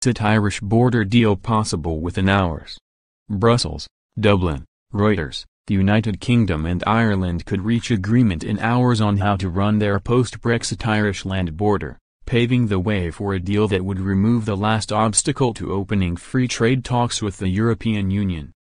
Brexit Irish border deal possible within hours. Brussels, Dublin, Reuters. The United Kingdom and Ireland could reach agreement in hours on how to run their post-Brexit Irish land border, paving the way for a deal that would remove the last obstacle to opening free trade talks with the European Union.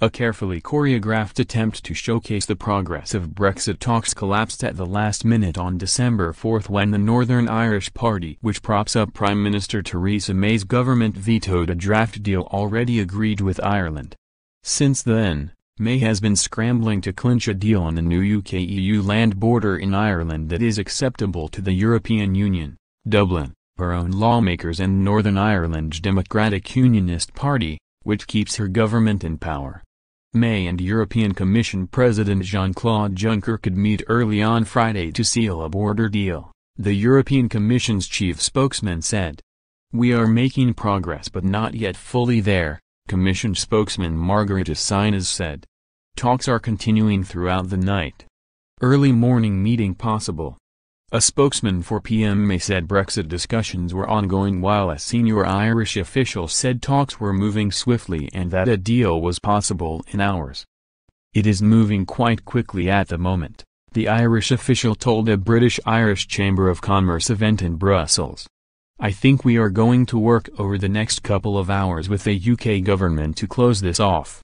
A carefully choreographed attempt to showcase the progress of Brexit talks collapsed at the last minute on December 4 when the Northern Irish Party, which props up Prime Minister Theresa May's government, vetoed a draft deal already agreed with Ireland. Since then, May has been scrambling to clinch a deal on the new UK-EU land border in Ireland that is acceptable to the European Union, Dublin, her own lawmakers and Northern Ireland's Democratic Unionist Party, which keeps her government in power. May and European Commission President Jean-Claude Juncker could meet early on Friday to seal a border deal, the European Commission's chief spokesman said. "We are making progress but not yet fully there," Commission spokesman Margaritis Sinas said. "Talks are continuing throughout the night. Early morning meeting possible." A spokesman for PM May said Brexit discussions were ongoing while a senior Irish official said talks were moving swiftly and that a deal was possible in hours. "It is moving quite quickly at the moment," the Irish official told a British-Irish Chamber of Commerce event in Brussels. "I think we are going to work over the next couple of hours with the UK government to close this off.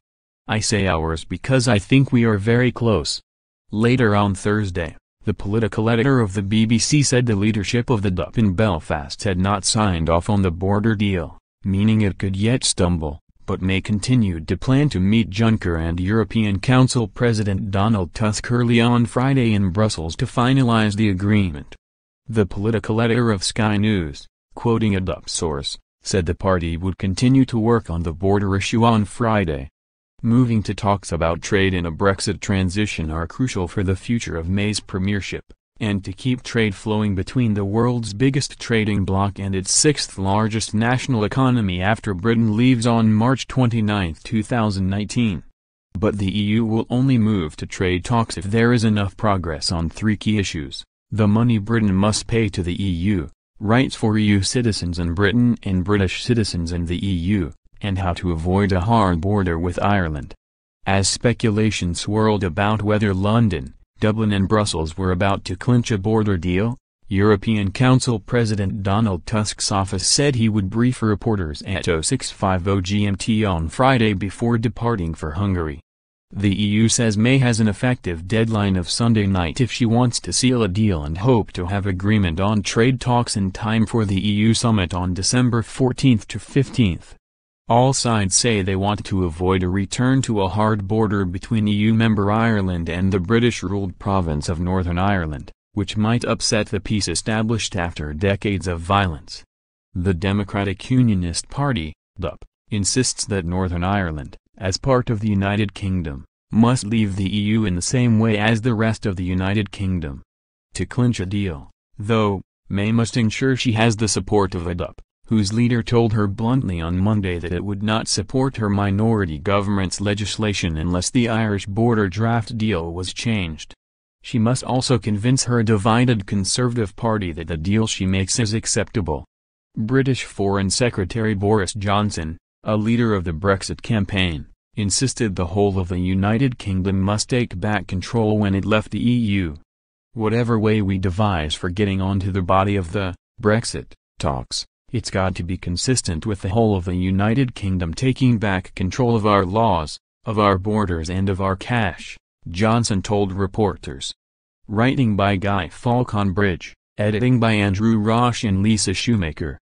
I say hours because I think we are very close." Later on Thursday, the political editor of the BBC said the leadership of the DUP in Belfast had not signed off on the border deal, meaning it could yet stumble, but May continued to plan to meet Juncker and European Council President Donald Tusk early on Friday in Brussels to finalize the agreement. The political editor of Sky News, quoting a DUP source, said the party would continue to work on the border issue on Friday. Moving to talks about trade in a Brexit transition are crucial for the future of May's premiership, and to keep trade flowing between the world's biggest trading bloc and its sixth largest national economy after Britain leaves on March 29, 2019. But the EU will only move to trade talks if there is enough progress on three key issues: the money Britain must pay to the EU, rights for EU citizens in Britain and British citizens in the EU, and how to avoid a hard border with Ireland. As speculation swirled about whether London, Dublin and Brussels were about to clinch a border deal, European Council President Donald Tusk's office said he would brief reporters at 0650 GMT on Friday before departing for Hungary. The EU says May has an effective deadline of Sunday night if she wants to seal a deal and hope to have agreement on trade talks in time for the EU summit on December 14 to 15. All sides say they want to avoid a return to a hard border between EU member Ireland and the British-ruled province of Northern Ireland, which might upset the peace established after decades of violence. The Democratic Unionist Party, DUP, insists that Northern Ireland, as part of the United Kingdom, must leave the EU in the same way as the rest of the United Kingdom. To clinch a deal, though, May must ensure she has the support of a DUP, whose leader told her bluntly on Monday that it would not support her minority government's legislation unless the Irish border draft deal was changed. She must also convince her divided Conservative Party that the deal she makes is acceptable. British Foreign Secretary Boris Johnson, a leader of the Brexit campaign, insisted the whole of the United Kingdom must take back control when it left the EU. "Whatever way we devise for getting onto the body of the Brexit talks, it's got to be consistent with the whole of the United Kingdom taking back control of our laws, of our borders and of our cash," Johnson told reporters. Writing by Guy Falconbridge, editing by Andrew Roche and Lisa Shoemaker.